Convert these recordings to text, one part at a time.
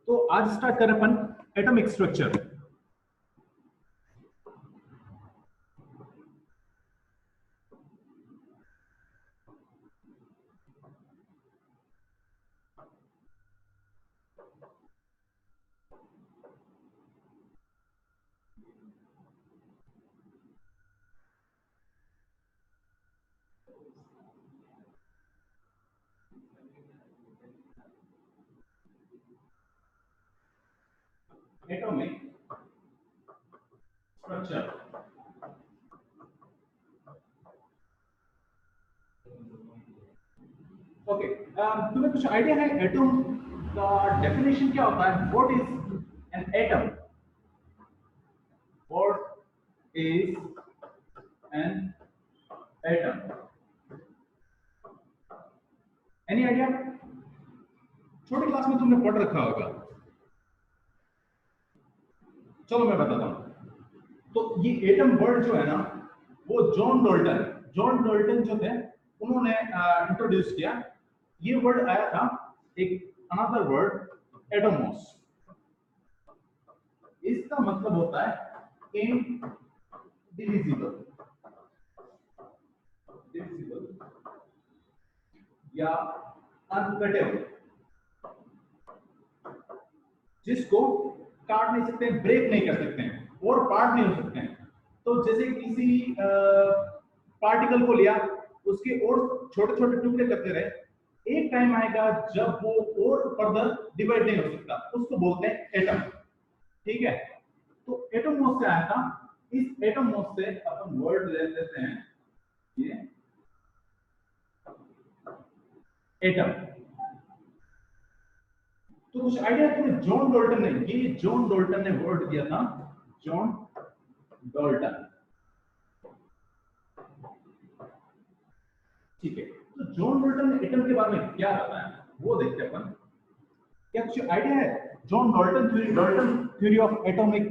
तो आज स्टार्ट करें अपन atomic structure. Atomic structure. Okay, तुम्हें कुछ आइडिया है एटम का डेफिनेशन क्या होता है? What is an atom? What is an atom? Any idea? छोटी क्लास में तुमने पढ़ रखा होगा। चलो मैं बताता हूं। तो ये एटम वर्ड जो है ना, वो जॉन डॉल्टन जो थे उन्होंने इंट्रोड्यूस किया। ये वर्ड आया था एक अनदर वर्ड एटोमोस। इसका मतलब होता है इनडिविजिबल या अनकटेबल, जिसको काट नहीं सकते, ब्रेक नहीं कर सकते हैं और पार्ट नहीं हो सकते हैं। तो जैसे किसी पार्टिकल को लिया, उसके और छोटे छोटे टुकड़े करते रहे, एक टाइम आएगा जब वो और फर्दर डिवाइड नहीं हो सकता, उसको बोलते हैं एटम। ठीक है, तो एटोमोस से आया था। इस एटोमोस से अपन वर्ड ले लेते हैं ये एटम। तो कुछ आइडिया तुम्हें जॉन डॉल्टन ने, ये जॉन डॉल्टन ने वर्ड दिया था, जॉन डॉल्टन। ठीक है, तो जॉन डॉल्टन ने एटम के बारे में क्या बताया वो देखते हैं अपन। क्या कुछ आइडिया है? John Dalton theory of atomic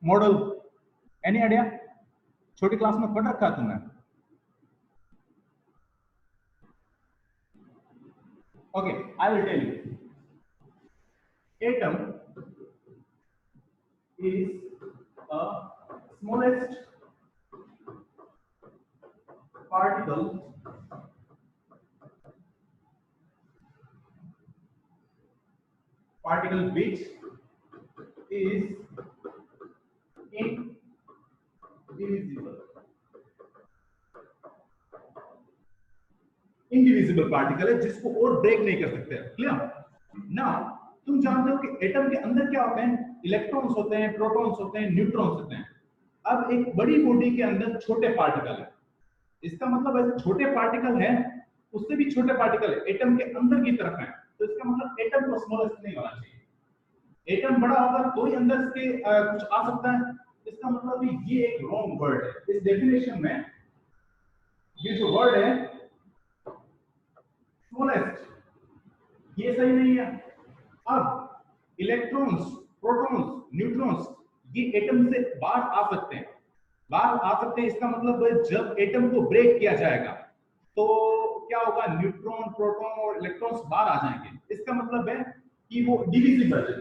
model, any idea? छोटी क्लास में पढ़ रखा है तुमने? Okay, I will tell you. Atom is a smallest particle which is indivisible particle है, जिसको और ब्रेक नहीं कर सकते। क्लियर ना? तुम जानते हो कि एटम के अंदर क्या होते हैं? इलेक्ट्रॉन्स होते हैं, प्रोटॉन्स होते हैं, न्यूट्रॉन्स होते हैं। अब एक बड़ी बॉडी के अंदर छोटे पार्टिकल है, इसका मतलब ऐसे छोटे पार्टिकल है, उससे भी छोटे पार्टिकल है, एटम के अंदर की तरफ है। तो इसका मतलब एटम को स्मॉलेस्ट नहीं होना चाहिए। एटम बड़ा होगा तो ही अंदर के कुछ आ सकता है। इसका मतलब ये एक रॉन्ग वर्ड है। इस डेफिनेशन में ये जो वर्ड है स्मॉलेस्ट, ये सही नहीं है। अब इलेक्ट्रॉन्स, प्रोटॉन्स, न्यूट्रॉन्स, ये एटम से बाहर आ सकते हैं, इसका मतलब है जब एटम को ब्रेक किया जाएगा तो क्या होगा? न्यूट्रॉन, प्रोटॉन और इलेक्ट्रॉन्स बाहर आ जाएंगे। इसका मतलब है कि वो डिविजिबल है,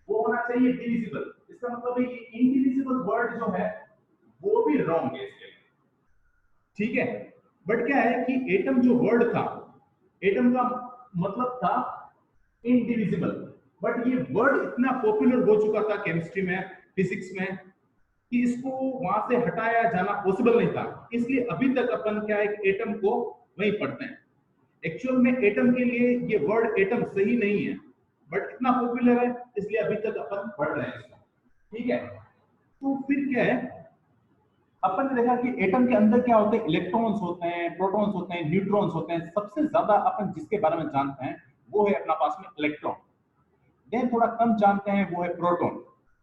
वो होना चाहिए डिविजिबल। इसका मतलब है ये इनडिविजिबल वर्ड जो है वो भी रॉन्ग है इसके लिए। ठीक है, बट क्या है कि एटम जो वर्ड था, एटम का मतलब था इनडिविजिबल, बट ये वर्ड इतना पॉपुलर हो चुका था केमिस्ट्री में, फिजिक्स में, कि इसको वहां से हटाया जाना पॉसिबल नहीं था। इसलिए अभी तक अपन क्या है, एटम को वहीं पढ़ते हैं। एक्चुअल में एटम के लिए ये वर्ड एटम सही नहीं है, बट इतना पॉपुलर है इसलिए अभी तक अपन पढ़ रहे हैं इसको। ठीक है, तो फिर क्या है, अपन ने देखा कि एटम के अंदर क्या होते हैं? इलेक्ट्रॉन्स होते हैं, प्रोटॉन्स होते हैं, न्यूट्रॉन्स होते हैं। सबसे ज्यादा अपन जिसके बारे में जानते हैं वो है अपना पास में इलेक्ट्रॉन। देन थोड़ा कम जानते हैं वो है प्रोटॉन।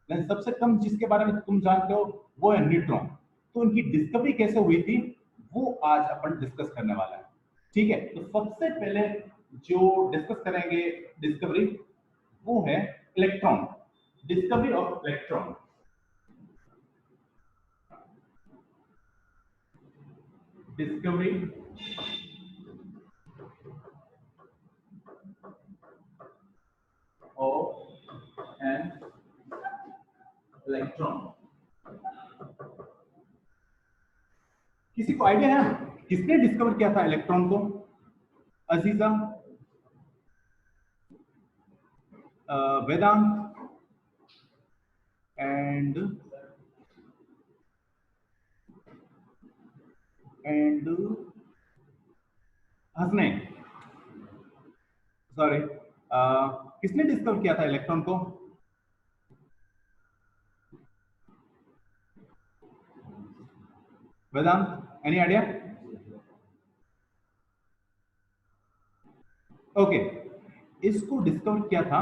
देन सबसे कम जिसके बारे में तुम जानते हो वो है न्यूट्रॉन। तो उनकी डिस्कवरी कैसे हुई थी वो आज अपन डिस्कस करने वाला है। ठीक है, तो सबसे पहले जो डिस्कस करेंगे डिस्कवरी, वो है electron, discovery of electron. Discovery of an electron. किसी को आइडिया है किसने डिस्कवर किया था इलेक्ट्रॉन को? अजीजा, वेदांत एंड हसनैन, सॉरी, किसने डिस्कवर किया था इलेक्ट्रॉन को? वेदांत, एनी आइडिया? ओके, इसको डिस्कवर किया था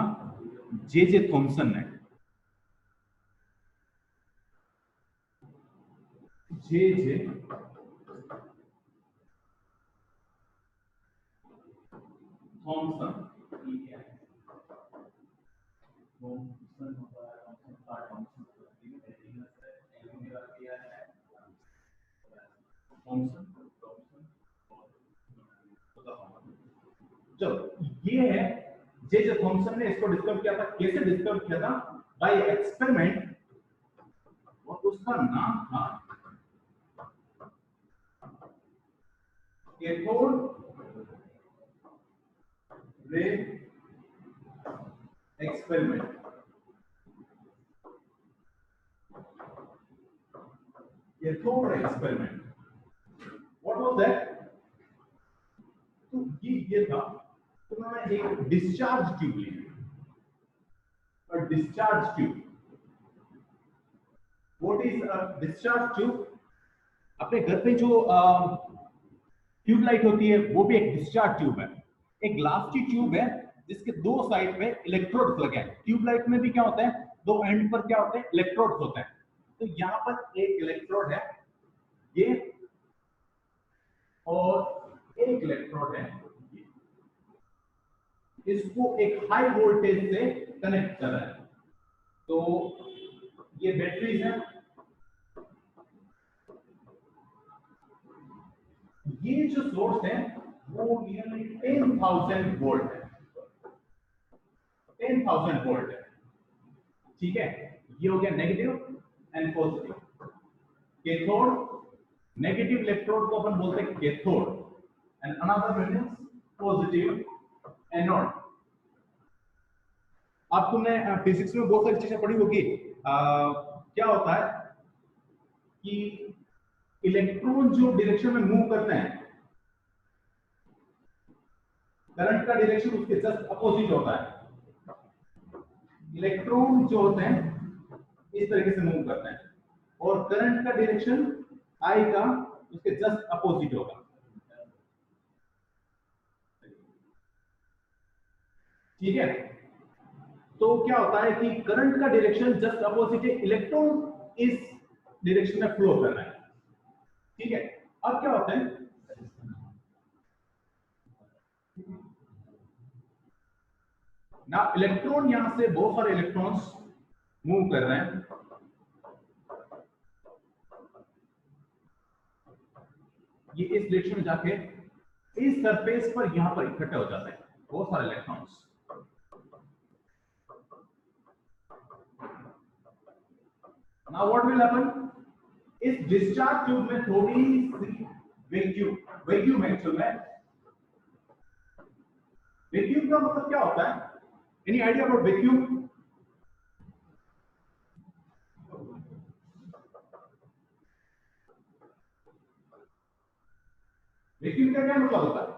जे थॉमसन ने। जे थॉमसन, चलो ये है जे थॉमसन ने इसको डिस्कवर किया था। कैसे डिस्कवर किया था? बाय एक्सपेरिमेंट, और उसका नाम था cathode ray experiment. Cathode ray experiment, what was that? तो ये था, तो उन्होंने एक डिस्चार्ज ट्यूब ली, और discharge tube, what is a discharge tube? अपने घर पे जो ट्यूबलाइट होती है वो भी एक डिस्चार्ज ट्यूब है। एक ग्लास की ट्यूब है जिसके दो साइड पे इलेक्ट्रोड्स लगे हैं। ट्यूबलाइट में भी क्या होता है, दो एंड पर क्या होते हैं, इलेक्ट्रोड्स होते हैं। तो यहाँ पर एक इलेक्ट्रोड है ये, और एक इलेक्ट्रोड है ये। इसको एक हाई वोल्टेज से कनेक्ट कर रहा है। तो ये बैटरीज है, ये जो सोर्स है वो नियरली 10,000 वोल्ट है, 10,000 वोल्ट है, ठीक है। ये हो गया negative and positive. Cathode, negative electrode को अपन बोलते हैं cathode, and another means positive anode. अब तुमने फिजिक्स में बहुत सारी चीजें पढ़ी होगी। क्या होता है कि इलेक्ट्रॉन जो डायरेक्शन में मूव करते हैं, करंट का डायरेक्शन उसके जस्ट अपोजिट होता है। इलेक्ट्रॉन जो होते हैं इस तरीके से मूव करते हैं, और करंट का डायरेक्शन आई का उसके जस्ट अपोजिट होगा, ठीक है। तो क्या होता है कि करंट का डायरेक्शन जस्ट अपोजिट है, इलेक्ट्रॉन इस डायरेक्शन में फ्लो कर रहा है, ठीक है। अब क्या होता है, ना इलेक्ट्रॉन यहां से बहुत सारे इलेक्ट्रॉन्स मूव कर रहे हैं, ये इस डायरेक्शन में जाके इस सरफेस पर यहां पर इकट्ठे हो जाते हैं बहुत सारे electrons. Now what will happen, इस डिस्चार्ज ट्यूब में थोड़ी सी वैक्यूम है एक्चुअल में। वैक्यूम का मतलब क्या होता है? Any idea about vacuum? Vacuum का क्या मतलब होता है?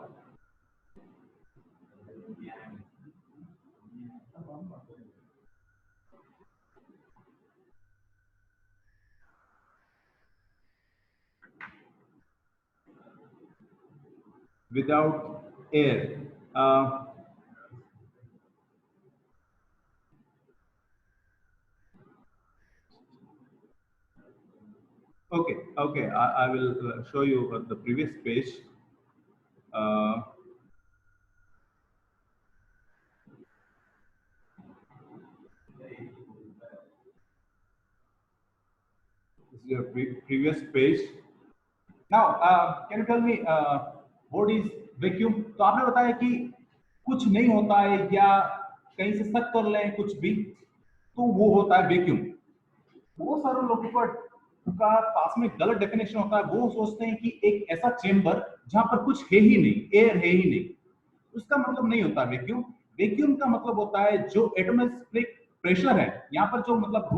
Without air. Okay. I will show you the previous page. This is your previous page. Now, can you tell me what is vacuum? तो आपने बताया कि कुछ नहीं होता है, या कहीं से शक कर लें कुछ भी, तो वो होता है वैक्यूम। बहुत सारे लोगों का पास में गलत डेफिनेशन होता है, वो सोचते हैं कि एक ऐसा चेंबर जहां पर कुछ है ही नहीं, एयर है ही नहीं, उसका मतलब नहीं होता वैक्यूम। वैक्यूम का मतलब होता है जो एटमॉस्फेरिक प्रेशर है, यहाँ पर जो मतलब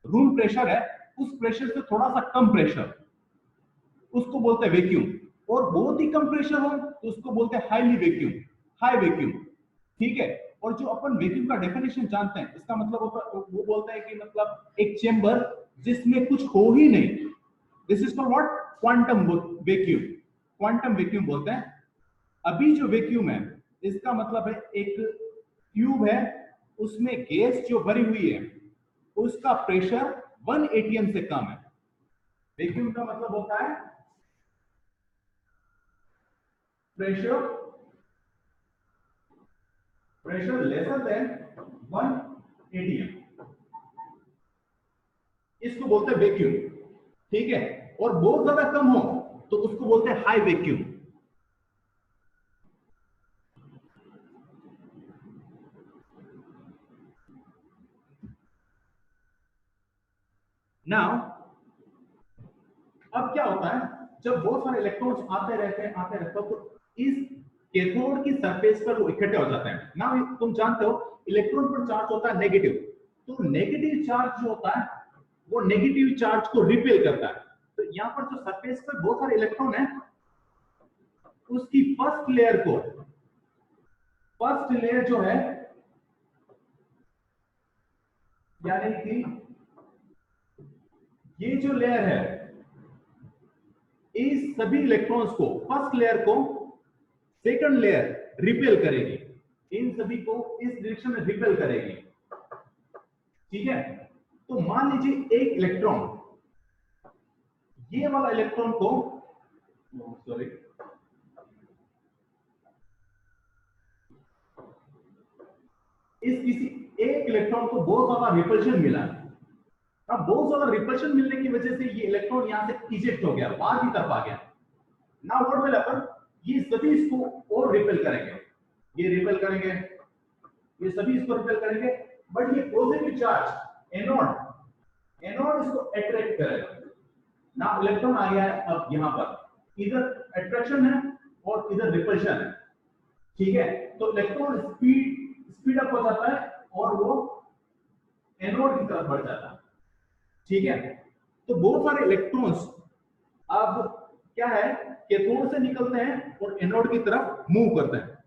रूम प्रेशर है, उस प्रेशर से थोड़ा सा कम प्रेशर, उसको बोलते हैं वैक्यूम। और बहुत ही कम प्रेशर हो तो उसको बोलते हैं हाईली वैक्यूम, हाई वैक्यूम। ठीक है। और जो अपन वैक्यूम का डेफिनेशन जानते हैं, इसका मतलब होता है, वो बोलते हैं कि मतलब एक चेंबर जिसमें कुछ हो ही नहीं, this is called what, quantum vacuum, quantum vacuum बोलते हैं। अभी जो वैक्यूम है, इसका मतलब है एक ट्यूब है, उसमें गैस जो भरी हुई है, उसका प्रेशर 1 atm से कम है। वैक्यूम का मतलब होता है प्रेशर लेसर देन 1 atm, इसको बोलते हैं वैक्यूम। ठीक है। और बहुत ज्यादा कम हो तो उसको बोलते हैं हाई वैक्यूम। नाउ अब क्या होता है, जब बहुत सारे इलेक्ट्रॉन्स आते रहते हैं तो इस कैथोड की सरफेस पर वो इकट्ठे हो जाते हैं ना। तुम जानते हो इलेक्ट्रॉन पर चार्ज होता है नेगेटिव, तो नेगेटिव चार्ज जो होता है वो नेगेटिव चार्ज को रिपेल करता है। तो यहाँ पर जो सरफेस पर बहुत सारे इलेक्ट्रॉन है, उसकी फर्स्ट लेयर जो है, यानी कि ये जो लेयर है, इस सभी इलेक्ट्रॉन्स को, फर्स्ट लेयर को सेकंड लेयर रिपेल करेगी, इन सभी को इस डायरेक्शन में रिपेल करेगी। ठीक है। तो मान लीजिए एक इलेक्ट्रॉन, ये वाला इलेक्ट्रॉन को, सॉरी, इस किसी एक इलेक्ट्रॉन को बहुत ज्यादा रिपल्शन मिला। अब बहुत ज्यादा रिपल्शन मिलने की वजह से ये इलेक्ट्रॉन यहां से इजेक्ट हो गया, बाहर की तरफ आ गया। नाउ व्हाट विल हैपन, ये सभी इसको और रिपेल करेंगे, ये रिपेल करेंगे, ये सभी इसको रिपेल करेंगे, बट ये पॉजिटिव चार्ज एनोड इसको अट्रैक्ट करेगा ना। इलेक्ट्रॉन आ गया है अब यहां पर, इधर अट्रैक्शन है और इधर रिपल्शन है। ठीक है। तो इलेक्ट्रॉन स्पीड अप हो जाता है और वो एनोड की तरफ बढ़ जाता है। ठीक है। तो बहुत सारे इलेक्ट्रॉन्स अब क्या है, कैथोड से निकलते हैं और एनोड की तरफ मूव करते हैं।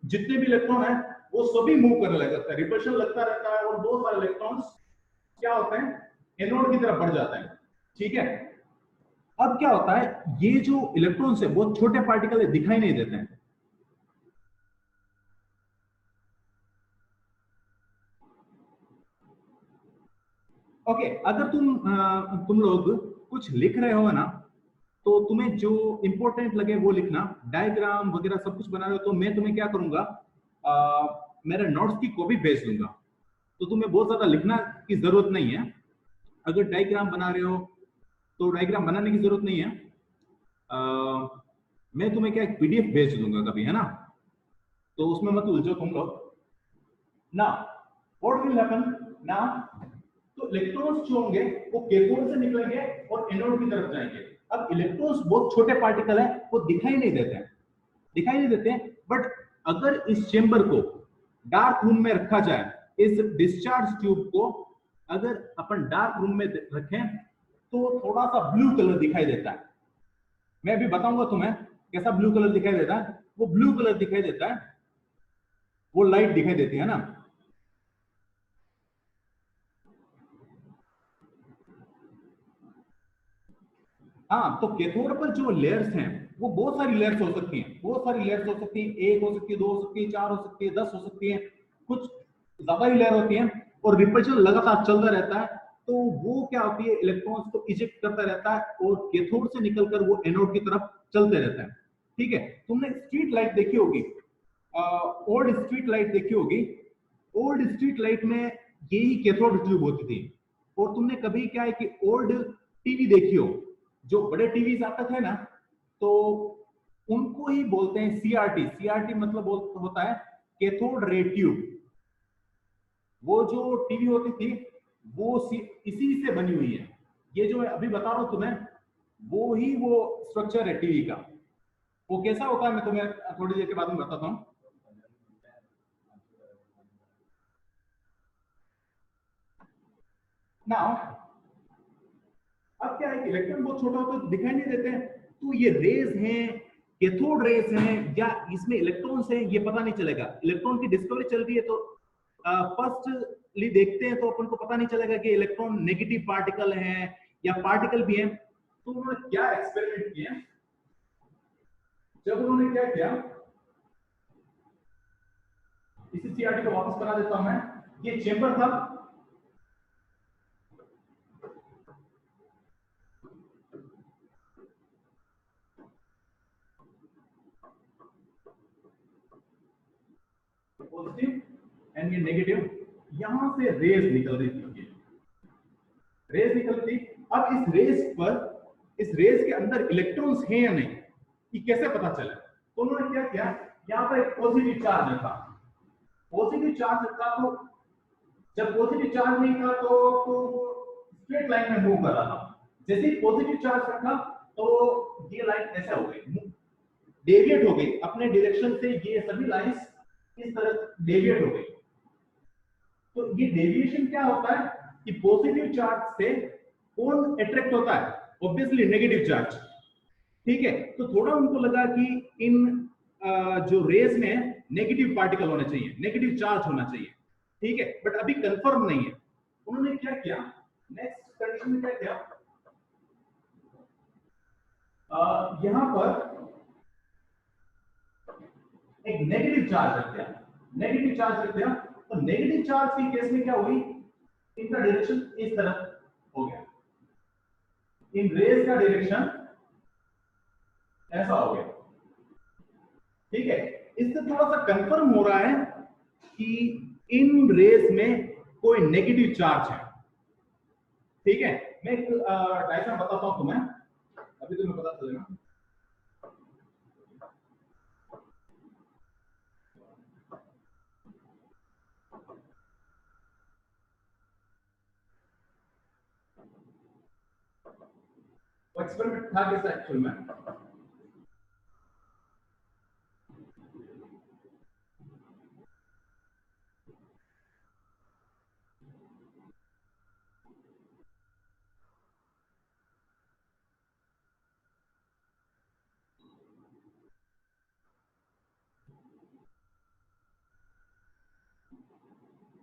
जितने भी इलेक्ट्रॉन है वो सभी मूव करने लगते हैं, रिपल्शन लगता रहता है, और बहुत सारे इलेक्ट्रॉन्स क्या होते हैं, एनोड की तरफ बढ़ जाते हैं। ठीक है। अब क्या होता है, ये जो इलेक्ट्रॉन्स है बहुत छोटे पार्टिकल है, दिखाई नहीं देते हैं। ओके। अगर तुम लोग कुछ लिख रहे हो ना, तो तुम्हें जो इंपॉर्टेंट लगे वो लिखना, डायग्राम वगैरह सब कुछ बना रहे हो तो मैं तुम्हें क्या करूंगा, मेरे नोट्स की कॉपी भेज दूंगा, तो तुम्हें बहुत ज्यादा लिखना की जरूरत नहीं है। अगर डायग्राम बना रहे हो तो डायग्राम बनाने की जरूरत नहीं है। मैं तुम्हें क्या एक पीडीएफ भेज दूंगा कभी, है ना, तो उसमें मत उलझो तुम लोग ना। व्हाट विल हैपन ना, तो इलेक्ट्रॉन्स जो होंगे वो कैथोड से निकलेंगे और एनोड की तरफ जाएंगे। अब इलेक्ट्रॉन्स बहुत छोटे पार्टिकल है, वो दिखाई नहीं देते हैं, बट अगर इस चेंबर को डार्क रूम में रखा जाए, इस डिस्चार्ज ट्यूब को अगर अपन डार्क रूम में रखें तो थोड़ा सा ब्लू कलर दिखाई देता है। मैं अभी बताऊंगा तुम्हें कैसा ब्लू कलर दिखाई देता है। वो ब्लू कलर दिखाई देता है, वो लाइट दिखाई देती है ना। हाँ, तो कैथोड पर जो लेयर्स हैं वो बहुत सारी लेयर्स हो सकती हैं, एक हो सकती है, दो हो सकती है, चार हो सकती है, 10 हो सकती है, कुछ ज्यादा ही लेयर होती हैं, और रिपल्शन लगातार चलता रहता है। तो वो क्या होती है, इलेक्ट्रॉन्स को इजेक्ट करता रहता है और कैथोड से निकलकर वो एनोड की तरफ चलते रहता है। ठीक है। तुमने स्ट्रीट लाइट देखी होगी, ओल्ड स्ट्रीट लाइट देखी होगी। ओल्ड स्ट्रीट लाइट में यही कैथोड ट्यूब होती थी। और तुमने कभी क्या है कि ओल्ड टीवी देखी हो, जो बड़े टीवी आते थे ना, तो उनको ही बोलते हैं सीआरटी। सीआरटी मतलब होता है कैथोड रे ट्यूब। वो जो टीवी होती थी वो इसी से बनी हुई है। ये जो मैं अभी बता रहा हूं तुम्हें, वो स्ट्रक्चर है टीवी का। वो कैसा होता है मैं तुम्हें थोड़ी देर के बाद में बताता हूँ। नाउ अब क्या है कि इलेक्ट्रॉन बहुत छोटा होता है तो दिखाई नहीं देते हैं, तो ये रेज हैं, कैथोड रेज हैं या इसमें इलेक्ट्रॉन्स हैं ये पता नहीं चलेगा। इलेक्ट्रॉन की डिस्कवरी चल रही है तो फर्स्टली देखते हैं तो अपन को पता नहीं चलेगा कि इलेक्ट्रॉन नेगेटिव पार्टिकल हैं या पार्टिकल भी हैं। तो उन्होंने क्या एक्सपेरिमेंट किया, जब उन्होंने क्या किया, इसी सीआरटी को वापस बना देता हूं मैं। ये चेंबर था, पॉजिटिव एंड ये नेगेटिव, यहां से रेज निकल रही थी, रेज निकल रही। अब इस रेज के अंदर इलेक्ट्रॉन्स हैं या नहीं, ये कैसे पता चला? तो उन्होंने क्या किया, यहां पर एक पॉजिटिव चार्ज रखा, पॉजिटिव चार्ज रखा, तो जब पॉजिटिव चार्ज नहीं था तो स्ट्रेट लाइन में मूव कर रहा था। जैसे ही पॉजिटिव चार्ज रखा तो ये लाइन ऐसा हो गई, डेविएट हो गई अपने डायरेक्शन से, ये सभी लाइंस इस तरह डेविएट हो गई। तो ये डेविएशन क्या होता है कि पॉजिटिव चार्ज से कौन अट्रैक्ट होता है? Obviously negative charge. ठीक है, तो थोड़ा उनको लगा कि इन जो रेज में नेगेटिव पार्टिकल होना चाहिए, नेगेटिव चार्ज होना चाहिए। ठीक है, बट अभी कंफर्म नहीं है। उन्होंने क्या किया, नेक्स्ट कंडीशन में क्या किया, यहां पर एक नेगेटिव चार्ज रख दिया, नेगेटिव चार्ज रख दिया। तो नेगेटिव चार्ज के केस में क्या हुई, इनका डायरेक्शन इस तरह हो गया, इन रेज का डायरेक्शन ऐसा हो गया। ठीक है, इससे थोड़ा सा कंफर्म हो रहा है कि इन रेस में कोई नेगेटिव चार्ज है। ठीक है, मैं एक डायग्राम बताता हूं तुम्हें, अभी तुम्हें पता चलेगा। वो एक्सपेरिमेंट था कैसा एक्चुअल में,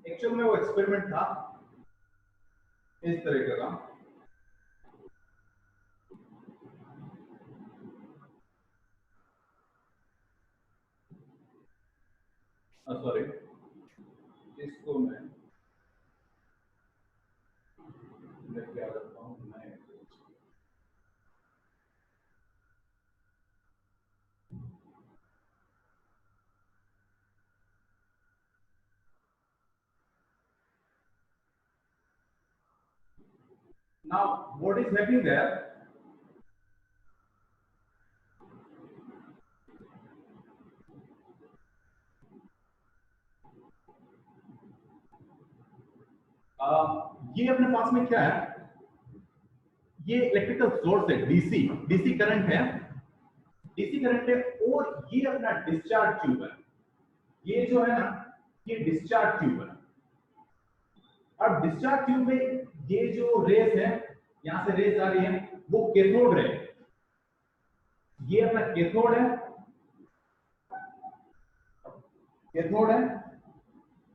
एक्चुअल में वो एक्सपेरिमेंट था इस तरीके का। सॉरी, इसको मैं लेके आ जाता हूं मैं। Now what is happening there, ये अपने पास में क्या है, ये इलेक्ट्रिकल सोर्स है, डीसी डीसी करंट है, डीसी करंट है, और ये अपना डिस्चार्ज ट्यूब है। ये जो है ना, ये डिस्चार्ज ट्यूब है। अब डिस्चार्ज ट्यूब में ये जो रेस है, यहां से रेस आ रही है, वो कैथोड रे, ये अपना कैथोड है, कैथोड है,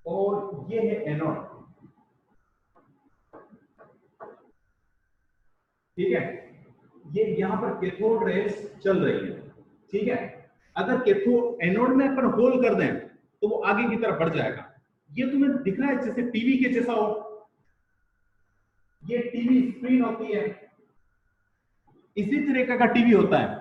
और ये है एनोड। ठीक है, ये यहां पर कैथोड रेस चल रही है। ठीक है, अगर कैथोड एनोड में अपन होल कर दें तो वो आगे की तरफ बढ़ जाएगा। ये तुम्हें दिख रहा है जैसे टीवी के जैसा हो, ये टीवी स्क्रीन होती है, इसी तरीके का टीवी होता है,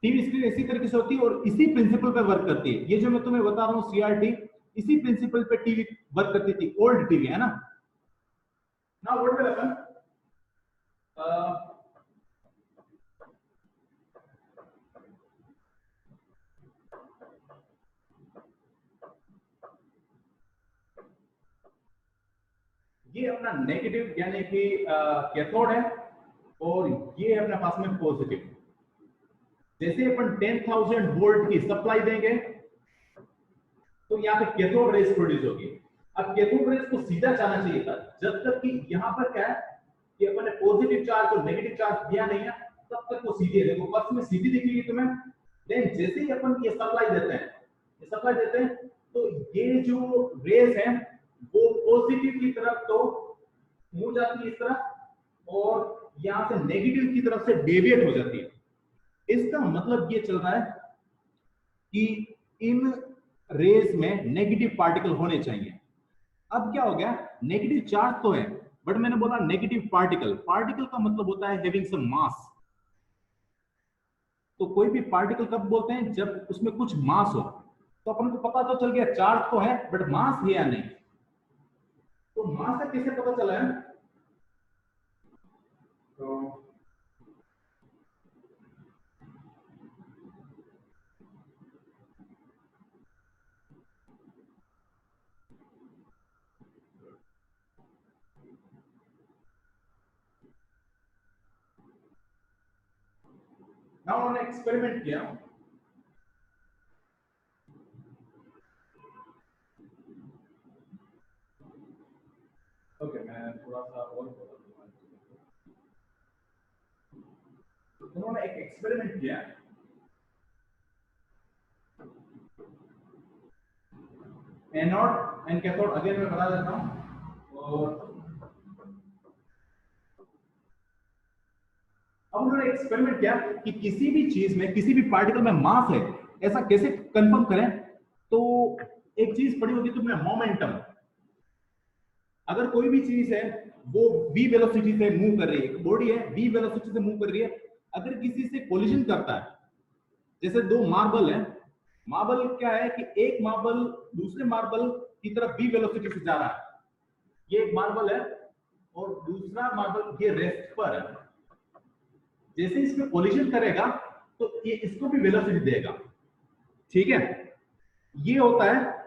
टीवी स्क्रीन इसी तरीके से होती है और इसी प्रिंसिपल पे वर्क करती है। ये जो मैं तुम्हें बता रहा हूँ सीआरटी, इसी प्रिंसिपल पे टीवी वर्क करती थी, ओल्ड टीवी है ना। नाउ व्हाट विल हैपन, अपना नेगेटिव यानी कि कैथोड है और ये अपने पास में पॉजिटिव। जैसे अपन 10,000 वोल्ट की सप्लाई देंगे तो यहाँ पे कैथोड रेस प्रोड्यूस होगी। अब कैथोड रेस को सीधा जाना चाहिए था, जब तक कि यहाँ पर क्या है कि अपन ने पॉजिटिव चार्ज और नेगेटिव चार्ज दिया नहीं है तब तक वो सीधी है। देखो फर्स्ट में सीधी दिखेगी तुम्हें, लेकिन जैसे ही अपन ये सप्लाई देते हैं तो ये जो रेस है वो पॉजिटिव की तरफ तो मुड़ जाती है इस तरफ और यहाँ से नेगेटिव की तरफ से डेविएट हो जाती है। इसका मतलब ये चल रहा है कि इन रेस में नेगेटिव पार्टिकल होने चाहिए। अब क्या हो गया, नेगेटिव चार्ज तो है बट मैंने बोला नेगेटिव पार्टिकल। पार्टिकल का मतलब होता है हैविंग सम मास। तो कोई भी पार्टिकल कब बोलते हैं, जब उसमें कुछ मास हो। तो अपन को पता तो चल गया चार्ज तो है बट मास है या नहीं। तो मास का कैसे पता चला है, तो ना उन्होंने एक्सपेरिमेंट किया। ओके मैं थोड़ा सा और उन्होंने एक एक्सपेरिमेंट किया। एनोड एंड कैथोड अगेन मैं बता देता हूं। और अब उन्होंने एक्सपेरिमेंट किया कि किसी भी चीज में किसी भी पार्टिकल में मास है, ऐसा कैसे कंफर्म करें। तो एक चीज पड़ी होगी तुमने, मोमेंटम। अगर कोई भी चीज है वो v वेलोसिटी से मूव कर रही है, एक बॉडी है v वेलोसिटी से मूव कर रही है, अगर किसी से कोलिजन करता है, जैसे दो मार्बल है, मार्बल क्या है कि एक मार्बल दूसरे मार्बल की तरफ v वेलोसिटी से जा रहा है, ये एक मार्बल है और दूसरा मार्बल ये रेस्ट पर है। जैसे इसमें कोलिजन करेगा तो ये इसको भी वेलोसिटी देगा, ठीक है। ये होता है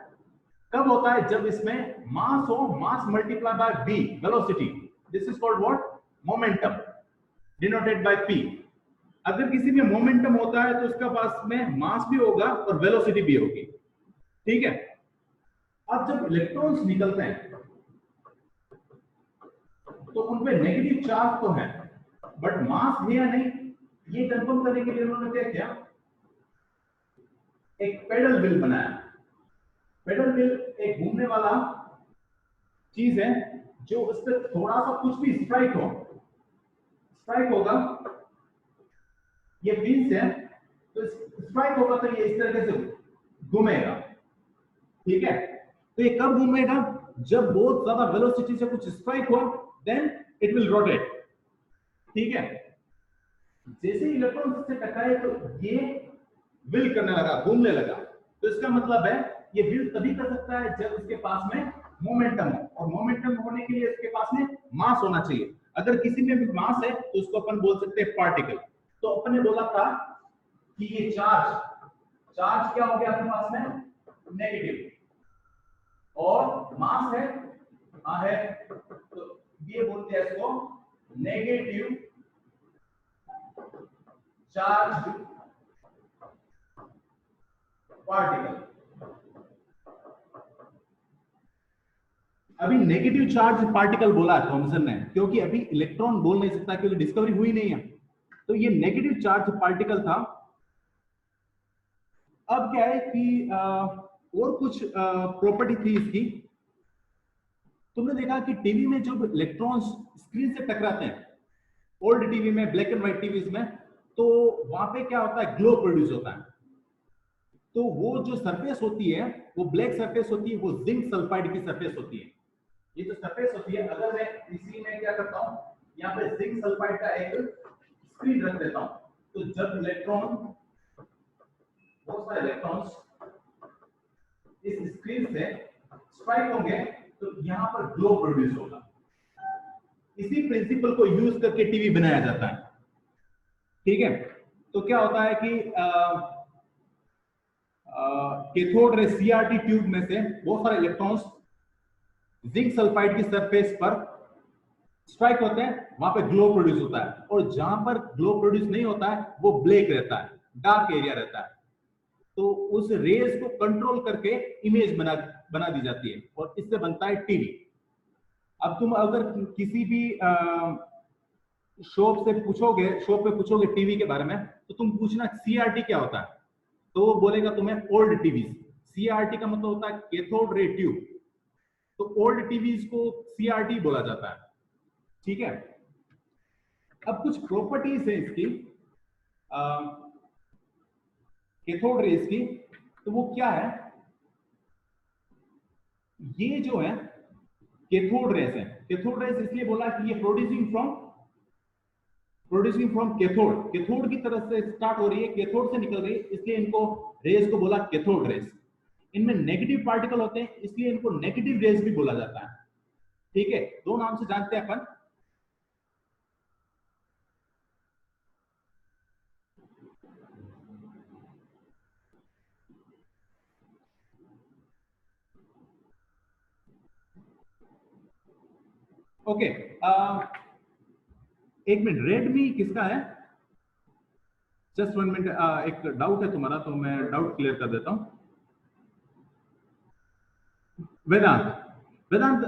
कब होता है, जब इसमें मास हो, मास multiply by v velocity, this is called what, momentum, denoted by p। अगर किसी में मोमेंटम होता है तो उसका पास में मास भी होगा और वेलोसिटी भी होगी, ठीक है। अब जब इलेक्ट्रॉन्स निकलते हैं तो उनपे नेगेटिव चार्ज तो है बट मास है या नहीं, ये कंफर्म करने के लिए उन्होंने क्या किया, एक पेडल व्हील बनाया। पेडल व्हील एक घूमने वाला चीज है जो उस पर थोड़ा सा कुछ भी स्ट्राइक होगा, ये व्हील्स है तो स्ट्राइक होगा तो ये इस तरीके से घूमेगा, ठीक है। तो ये कब घूमेगा, जब बहुत ज्यादा वेलोसिटी से कुछ स्ट्राइक हो, देन इट विल रोटेट, ठीक है। जैसे इलेक्ट्रॉन से टकराए तो ये व्हील करने लगा, घूमने लगा। तो इसका मतलब है ये व्हील तभी कर सकता है जब इसके पास में मोमेंटम हो, और मोमेंटम होने के लिए इसके पास में मास होना चाहिए। अगर किसी में भी मास है तो उसको अपन बोल सकते हैं पार्टिकल। तो अपन ने बोला था कि ये चार्ज क्या हो गया अपने पास में, नेगेटिव, और मास है तो ये बोलते हैं इसको नेगेटिव चार्ज पार्टिकल। अभी नेगेटिव चार्ज पार्टिकल बोला है थॉमसन ने, क्योंकि अभी इलेक्ट्रॉन बोल नहीं सकता क्योंकि डिस्कवरी हुई नहीं है। तो ये नेगेटिव चार्ज पार्टिकल था। अब क्या है कि और कुछ प्रॉपर्टी थी इसकी। तुमने देखा कि टीवी में जब इलेक्ट्रॉन्स स्क्रीन से टकराते हैं, ओल्ड टीवी में, ब्लैक एंड व्हाइट टीवीज में, तो वहां पे क्या होता है, ग्लो प्रोड्यूस होता है। तो वो जो सरफेस होती है वो ब्लैक सरफेस होती है, वो जिंक सल्फाइड की सरफेस होती है। ये जो सरफेस होती है, अगर मैं इसी में क्या करता हूं, यहाँ पे जिंक सल्फाइड का एक स्क्रीन रख देता हूं, तो जब बहुत सारे इलेक्ट्रॉन्स इस स्क्रीन से स्ट्राइक होंगे तो यहाँ पर ग्लो प्रोड्यूस होगा। इसी प्रिंसिपल को यूज करके टीवी बनाया जाता है, ठीक है। तो क्या होता है कि कैथोड सीआरटी ट्यूब में से बहुत सारे इलेक्ट्रॉन्स जिंक सल्फाइड की सरफेस पर स्ट्राइक होते हैं वहां पे ग्लो प्रोड्यूस होता है, और जहां पर ग्लो प्रोड्यूस नहीं होता है वो ब्लैक रहता है, डार्क एरिया रहता है। तो उस रेज को कंट्रोल करके इमेज बना बना दी जाती है, और इससे बनता है टीवी। अब तुम अगर किसी भी शॉप पे पूछोगे टीवी के बारे में, तो तुम पूछना सीआरटी क्या होता है, तो वो बोलेगा तुम्हें ओल्ड टीवी। सीआरटी का मतलब होता है कैथोड रे ट्यूब, तो ओल्ड टीवीज को सीआरटी बोला जाता है। ठीक है, अब कुछ प्रॉपर्टीज है इसकी कैथोड रेज की, तो वो क्या है, ये जो है कैथोड रेज है। कैथोड रेज इसलिए बोला कि ये प्रोड्यूसिंग फ्रॉम कैथोड, कैथोड की तरफ से स्टार्ट हो रही है, कैथोड से निकल रही है, इसलिए इनको रेज को बोला कैथोड रेज। इनमें नेगेटिव पार्टिकल होते हैं, इसलिए इनको नेगेटिव रेज भी बोला जाता है। ठीक है, दो नाम से जानते हैं अपन। ओके, एक मिनट, रेडमी किसका है? जस्ट 1 मिनट, एक डाउट है तुम्हारा, तो मैं डाउट क्लियर कर देता हूं। वेदांत, वेदांत,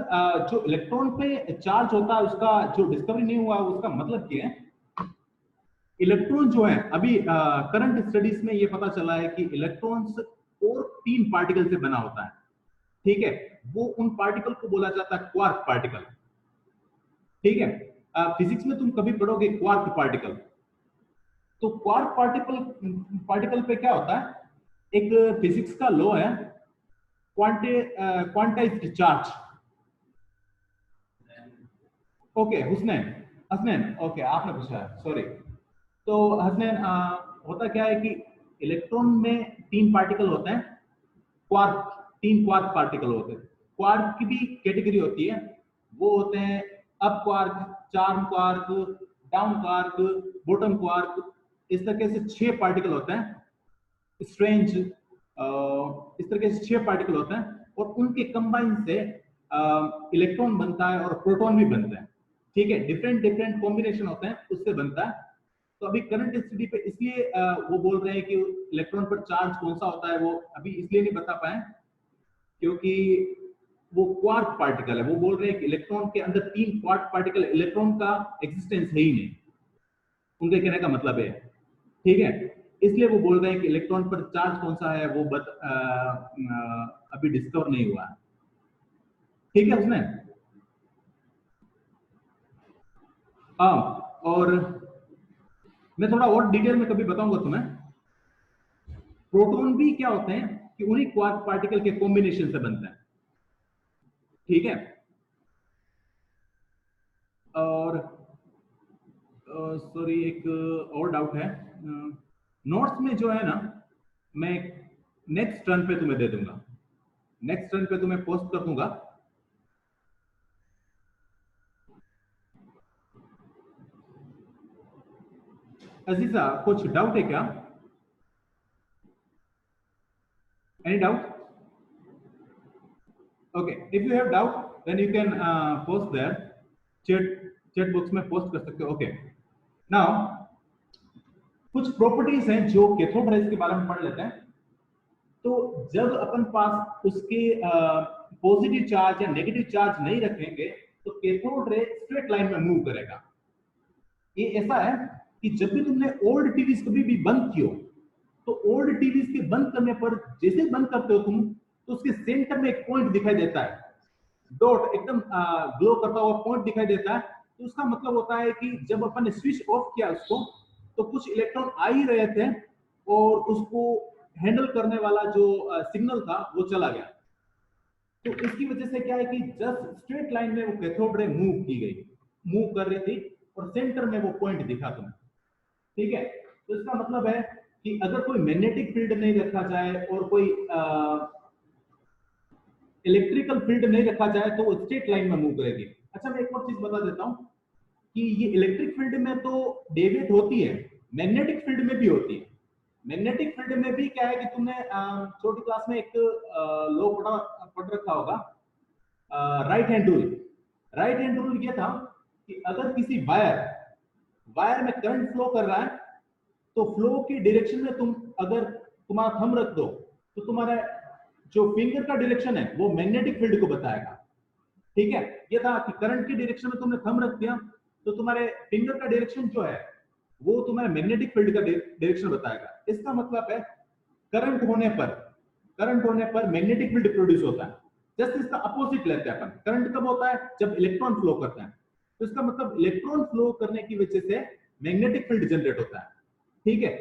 जो इलेक्ट्रॉन पे चार्ज होता है उसका जो डिस्कवरी नहीं हुआ, उसका मतलब क्या है? इलेक्ट्रॉन जो है अभी करंट स्टडीज में ये पता चला है कि इलेक्ट्रॉन्स और 3 पार्टिकल से बना होता है। ठीक है, वो उन पार्टिकल को बोला जाता है क्वार्क पार्टिकल। ठीक है, फिजिक्स में तुम कभी पढ़ोगे क्वार्क पार्टिकल, तो क्वार्क पार्टिकल पार्टिकल पे क्या होता है, एक फिजिक्स का लॉ है, quantized charge. Okay, Husnain, Hasnain, okay आपने पूछा है, सॉरी। तो हसनैन, होता क्या है कि इलेक्ट्रॉन में 3 पार्टिकल होते हैं, क्वार्क, 3 क्वार्क पार्टिकल होते हैं। क्वार्क की भी कैटेगरी होती है, वो होते हैं up quark, charm quark, down quark, bottom quark, इस तरीके से 6 पार्टिकल होते हैं। स्ट्रेंज, इस तरीके से 6 पार्टिकल होते हैं, और उनके कंबाइन से इलेक्ट्रॉन बनता है और प्रोटॉन भी बनता है। ठीक है, डिफरेंट डिफरेंट कॉम्बिनेशन होते हैं, उससे बनता है। तो अभी करंट स्थिति पे इसलिए वो बोल रहे हैं कि इलेक्ट्रॉन पर चार्ज कौन सा होता है, वो अभी इसलिए नहीं बता पाए क्योंकि वो क्वार्क पार्टिकल है। वो बोल रहे हैं कि इलेक्ट्रॉन के अंदर 3 क्वार्क पार्टिकल, इलेक्ट्रॉन का एग्जिस्टेंस है ही नहीं, उनके कहने का मतलब है। ठीक है, इसलिए वो बोल रहे हैं कि इलेक्ट्रॉन पर चार्ज कौन सा है वो अभी डिस्कवर नहीं हुआ है। ठीक है उसने, हाँ, और मैं थोड़ा और डिटेल में कभी बताऊंगा तुम्हें। प्रोटॉन भी क्या होते हैं कि उन्हीं क्वार्क पार्टिकल के कॉम्बिनेशन से बनते हैं। ठीक है, और सॉरी, एक और डाउट है, नोट्स में जो है ना, मैं नेक्स्ट टर्न पे तुम्हें दे दूंगा, नेक्स्ट टर्न पे तुम्हें पोस्ट कर दूंगा। अजीजा, कुछ डाउट है क्या? Any doubt? Okay, if you have doubt then you can post there, chat chat box में पोस्ट कर सकते हो। ओके, नाउ कुछ प्रॉपर्टीज हैं जो कैथोड रेज के बारे में पढ़ लेते हैं। तो जब अपन पास उसके पॉजिटिव चार्ज या नेगेटिव चार्ज नहीं रखेंगे, तो कैथोड रे स्ट्रेट लाइन में मूव करेगा। ये ऐसा है कि जब भी तुमने ओल्ड टीवीज कभी भी बंद की हो, तो ओल्ड टीवीज के बंद करने पर जैसे बंद करते हो तुम, तो उसके सेंटर में एक पॉइंट दिखाई देता है, डॉट एकदम ग्लो करता हुआ पॉइंट दिखाई देता है। तो उसका मतलब होता है कि जब अपन ने स्विच ऑफ किया उसको, तो कुछ इलेक्ट्रॉन आ ही रहे थे, और उसको हैंडल करने वाला जो सिग्नल था वो चला गया। तो इसकी वजह से क्या है कि जस्ट स्ट्रेट लाइन में वो कैथोड रे मूव की गई, मूव कर रही थी, और सेंटर में वो पॉइंट दिखा तुम्हें। ठीक है, तो इसका मतलब है कि अगर कोई मैग्नेटिक फील्ड नहीं रखा जाए और कोई इलेक्ट्रिकल फील्ड नहीं रखा जाए, तो वो स्ट्रेट लाइन में मूव करेगी। अच्छा, मैं एक और चीज बता देता हूं कि ये इलेक्ट्रिक फील्ड में तो डेविएट होती है, मैग्नेटिक फील्ड में भी होती है। मैग्नेटिक फील्ड में भी क्या है कि तुमने छोटी क्लास में एक लॉ पढ़ रखा होगा, right hand rule. Right hand rule ये था कि अगर किसी वायर में करंट फ्लो कर रहा है, तो फ्लो की डायरेक्शन में तुम अगर तुम्हारा थंब रख दो, तो तुम्हारा जो फिंगर का डायरेक्शन है वो मैग्नेटिक फील्ड को बताएगा। ठीक है, ये था कि करंट की डायरेक्शन में तुमने थंब रख दिया, तो तुम्हारे फिंगर का डायरेक्शन जो है वो तुम्हारे मैग्नेटिक फील्ड का डायरेक्शन बताएगा। इसका मतलब है करंट होने पर मैग्नेटिक फील्ड प्रोड्यूस होता है। जस्ट इसका अपोजिट लेते हैं अपन, करंट कब होता है? जब इलेक्ट्रॉन फ्लो करते हैं। तो इसका मतलब इलेक्ट्रॉन फ्लो करने की वजह से मैग्नेटिक फील्ड जनरेट होता है। ठीक है,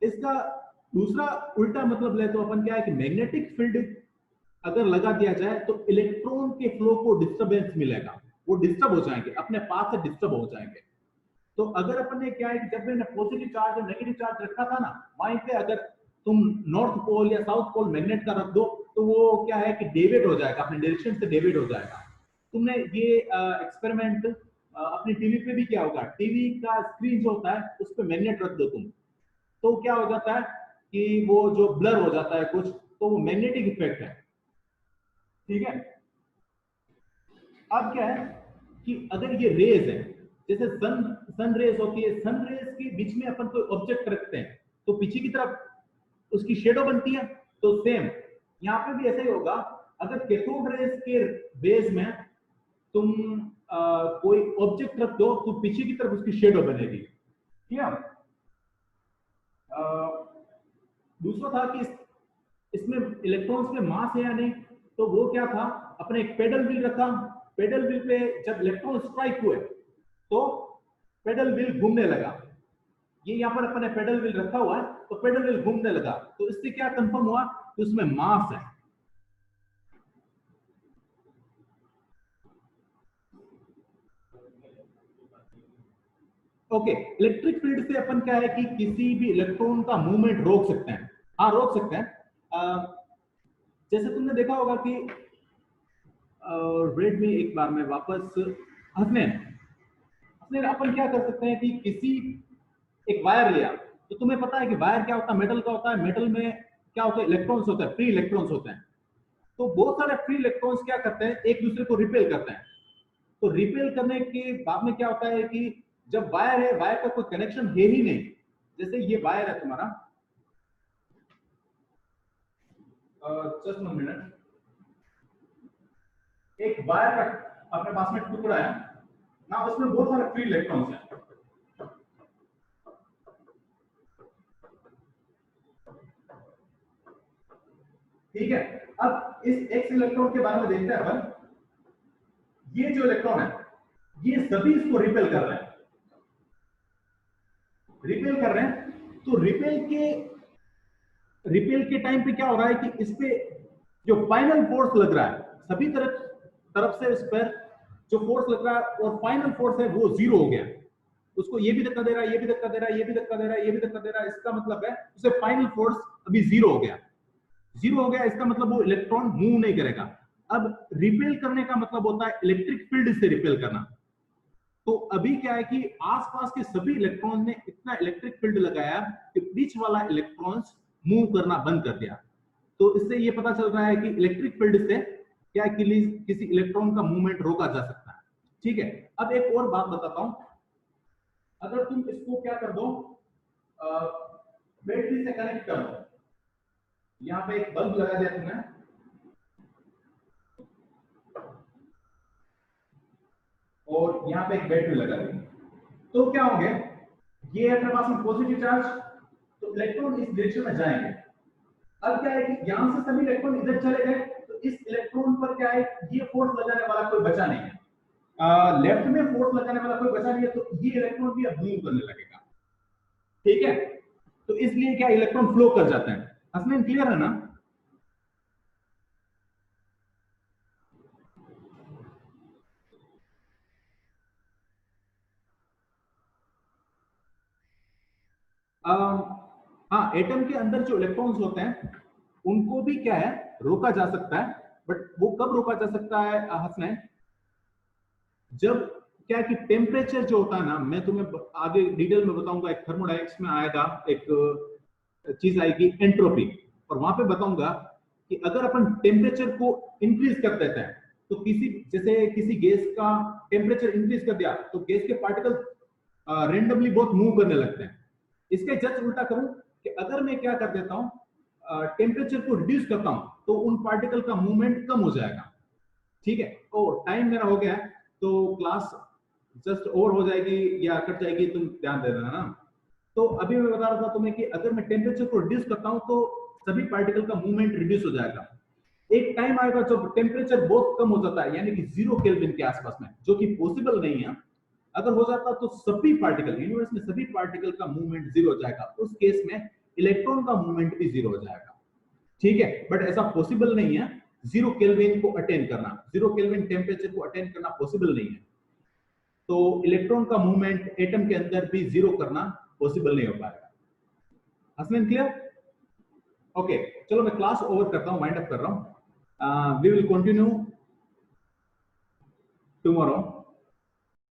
इसका दूसरा उल्टा मतलब ले तो अपन क्या है कि मैग्नेटिक फील्ड अगर लगा दिया जाए तो इलेक्ट्रॉन के फ्लो को डिस्टरबेंस मिलेगा, वो डिस्टर्ब हो जाएंगे, अपने पास से डिस्टर्ब हो जाएंगे। तो अगर अपन ने क्या है कि जब मैंने पॉजिटिव चार्ज और नेगेटिव चार्ज रखा था ना, वहीं पे अगर तुम नॉर्थ पोल या साउथ पोल मैग्नेट का रख दो, तो वो क्या है कि डेविएट हो जाएगा, अपने डायरेक्शन से डेविएट हो जाएगा। तुमने ये एक्सपेरिमेंट अपनी टीवी पे भी किया होगा। टीवी का स्क्रीन जो होता है उस पर मैग्नेट रख दो तुम, तो क्या हो जाता है कि वो जो ब्लर हो जाता है कुछ, तो वो मैग्नेटिक इफेक्ट है। ठीक है, अब क्या है कि अगर ये रेज है, जैसे सन रेज होती है, सन रेज के बीच में अपन कोई ऑब्जेक्ट रखते हैं तो पीछे की तरफ उसकी शेडो बनती है। तो सेम यहाँ पे भी ऐसा ही होगा, अगर कैथोड रेज के बेस में तुम कोई ऑब्जेक्ट रख दो तो पीछे की तरफ उसकी शेडो बनेगी। ठीक है, दूसरा था कि इसमें इलेक्ट्रॉन्स के मास है या नहीं, तो वो क्या था, अपने एक पेडल व्हील रखा, पेडल व्हील पे जब इलेक्ट्रॉन स्ट्राइक हुए तो पेडल व्हील घूमने लगा। ये यहाँ पर अपने पेडल व्हील रखा हुआ है, तो पेडल व्हील घूमने लगा, तो इससे क्या कंफर्म हुआ कि उसमें मास है। ओके, इलेक्ट्रिक फील्ड से अपन क्या है कि किसी भी इलेक्ट्रॉन का मूवमेंट रोक सकते हैं। हाँ, रोक सकते हैं। जैसे तुमने देखा होगा कि रेड में एक बार में वापस हंसने अपन क्या कर सकते हैं कि किसी एक वायर लिया, तो तुम्हें पता है कि वायर क्या होता है, मेटल का होता है। मेटल में क्या होता है, इलेक्ट्रॉन्स होते हैं, फ्री इलेक्ट्रॉन्स होते हैं। तो बहुत सारे फ्री इलेक्ट्रॉन्स क्या करते हैं, एक दूसरे को रिपेल करते हैं। तो रिपेल करने के बाद में क्या होता है कि जब वायर है, वायर का कोई कनेक्शन है ही नहीं, जैसे ये वायर है तुम्हारा, जस्ट 1 मिनट, एक वायर का अपने पास में टुकड़ा है ना, उसमें बहुत सारे फ्री इलेक्ट्रॉन्स हैं। ठीक है, अब इस एक्स इलेक्ट्रॉन के बारे में देखते हैं अपन। ये जो इलेक्ट्रॉन है, ये सभी इसको रिपेल कर रहे हैं, तो रिपेल के टाइम पे क्या हो रहा है कि इस पे जो फाइनल फोर्स लग रहा है, सभी तरफ से इस पर जो फोर्स लग रहा है और फाइनल फोर्स है वो जीरो हो गया। उसको ये भी धक्का दे रहा है, ये भी धक्का दे रहा है, ये भी धक्का दे रहा है, ये भी धक्का दे रहा है। इसका मतलब है उसे फाइनल फोर्स अभी जीरो हो गया। इसका मतलब वो इलेक्ट्रॉन मूव नहीं करेगा। अब रिपेल करने का मतलब होता है इलेक्ट्रिक फील्ड से रिपेल करना। तो अभी क्या है कि आसपास के सभी इलेक्ट्रॉन ने इतना इलेक्ट्रिक फील्ड लगाया कि बीच वाला इलेक्ट्रॉन्स मूव करना बंद कर दिया। तो इससे ये पता चल रहा है कि इलेक्ट्रिक फील्ड से क्या किसी इलेक्ट्रॉन का मूवमेंट रोका जा सकता है। ठीक है, अब एक और बात बताता हूं। अगर तुम इसको क्या कर दो, बैटरी से कनेक्ट कर दो, यहां पे एक बल्ब लगा दिया तुमने, और यहां पे एक बैटरी लगा दी, तो क्या होंगे, ये अपने पास में पॉजिटिव चार्ज, तो इलेक्ट्रॉन इस डायरेक्शन में जाएंगे। अब क्या है कि यहां से सभी इलेक्ट्रॉन इधर चले गए, तो इस इलेक्ट्रॉन पर क्या है, ये फोर्स लगाने वाला कोई बचा नहीं है। लेफ्ट में फोर्स लगाने वाला कोई बचा नहीं है, तो ये इलेक्ट्रॉन भी अब मूव करने लगेगा। ठीक है, तो इसलिए क्या इलेक्ट्रॉन फ्लो कर जाते हैं। हसनैन, क्लियर है ना? हाँ, एटम के अंदर जो इलेक्ट्रॉन्स होते हैं उनको भी क्या है, रोका जा सकता है। बट वो कब रोका जा सकता है हसनैन, जब क्या है कि टेम्परेचर जो होता है ना, मैं तुम्हें आगे डिटेल में बताऊंगा, एक थर्मोडायनेमिक्स में आएगा, एक चीज आएगी एंट्रोपी, और वहां पे बताऊंगा कि अगर अपन टेम्परेचर को इंक्रीज कर देते हैं तो जैसे किसी गैस का टेम्परेचर इंक्रीज कर दिया तो गैस के पार्टिकल रेंडमली बहुत मूव करने लगते हैं। इसके जस्ट उल्टा करूं कि अगर मैं क्या कर देता हूं, टेम्परेचर को रिड्यूस करता हूं तो उन पार्टिकल का मूवमेंट कम हो जाएगा। ठीक है, तो टाइम मेरा हो गया है, तो क्लास जस्ट ओवर हो जाएगी या कट जाएगी, तुम ध्यान दे देना ना। तो अभी मैं बता रहा था तुम्हें कि अगर मैं टेम्परेचर को रिड्यूस करता हूं तो सभी पार्टिकल का मूवमेंट रिड्यूस हो जाएगा। एक टाइम आएगा जब टेम्परेचर बहुत कम हो जाता है, यानी कि 0 केल्विन के आसपास में, जो कि पॉसिबल नहीं है। अगर हो जाता तो सभी पार्टिकल यूनिवर्स में सभी पार्टिकल का मूवमेंट 0 हो जाएगा। उस केस में इलेक्ट्रॉन का मूवमेंट भी 0 हो जाएगा। ठीक है, बट ऐसा पॉसिबल नहीं है 0 केल्विन को अटेन करना, 0 केल्विन टेम्परेचर को अटेन करना पॉसिबल नहीं है। तो इलेक्ट्रॉन का मूवमेंट एटम के अंदर भी 0 करना पॉसिबल नहीं हो पाएगा। हसनैन क्लियर? ओके, चलो मैं क्लास ओवर करता हूं, वाइंड अप कर रहा हूं। We will continue tomorrow.